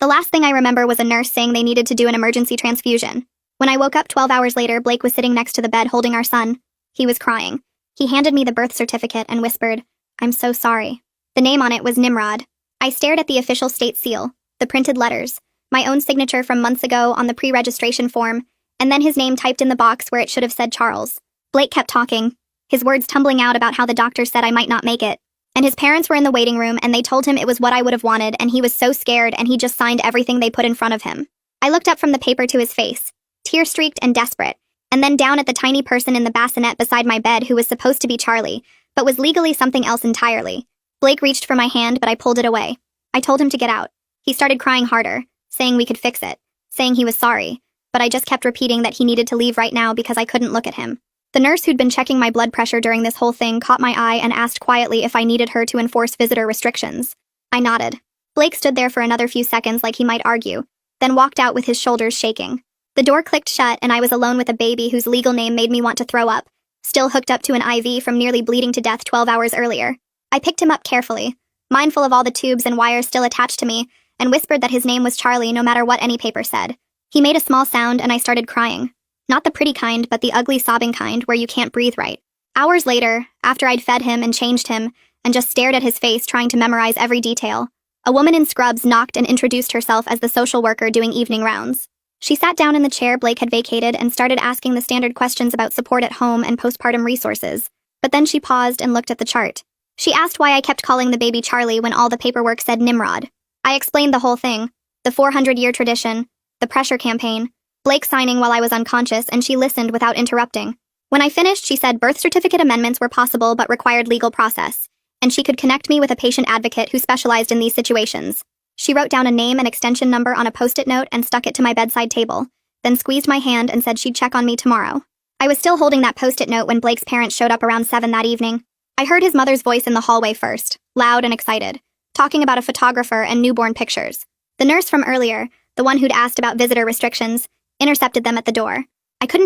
The last thing I remember was a nurse saying they needed to do an emergency transfusion. When I woke up 12 hours later, Blake was sitting next to the bed holding our son. He was crying. He handed me the birth certificate and whispered, "I'm so sorry." The name on it was Nimrod. I stared at the official state seal, the printed letters, my own signature from months ago on the pre-registration form, and then his name typed in the box where it should have said Charles. Blake kept talking, his words tumbling out about how the doctor said I might not make it. And his parents were in the waiting room and they told him it was what I would have wanted and he was so scared and he just signed everything they put in front of him. I looked up from the paper to his face, tear-streaked and desperate, and then down at the tiny person in the bassinet beside my bed who was supposed to be Charlie, but was legally something else entirely. Blake reached for my hand, but I pulled it away. I told him to get out. He started crying harder, saying we could fix it, saying he was sorry, but I just kept repeating that he needed to leave right now because I couldn't look at him. The nurse who'd been checking my blood pressure during this whole thing caught my eye and asked quietly if I needed her to enforce visitor restrictions. I nodded. Blake stood there for another few seconds like he might argue, then walked out with his shoulders shaking. The door clicked shut and I was alone with a baby whose legal name made me want to throw up, still hooked up to an IV from nearly bleeding to death 12 hours earlier. I picked him up carefully, mindful of all the tubes and wires still attached to me, and whispered that his name was Charlie no matter what any paper said. He made a small sound and I started crying. Not the pretty kind, but the ugly sobbing kind where you can't breathe right. Hours later, after I'd fed him and changed him, and just stared at his face trying to memorize every detail, a woman in scrubs knocked and introduced herself as the social worker doing evening rounds. She sat down in the chair Blake had vacated and started asking the standard questions about support at home and postpartum resources, but then she paused and looked at the chart. She asked why I kept calling the baby Charlie when all the paperwork said Nimrod. I explained the whole thing, the 400-year tradition, the pressure campaign, Blake signing while I was unconscious, and she listened without interrupting. When I finished, she said birth certificate amendments were possible but required legal process, and she could connect me with a patient advocate who specialized in these situations. She wrote down a name and extension number on a post-it note and stuck it to my bedside table, then squeezed my hand and said she'd check on me tomorrow. I was still holding that post-it note when Blake's parents showed up around 7 that evening. I heard his mother's voice in the hallway first, loud and excited, talking about a photographer and newborn pictures. The nurse from earlier, the one who'd asked about visitor restrictions, intercepted them at the door. I couldn't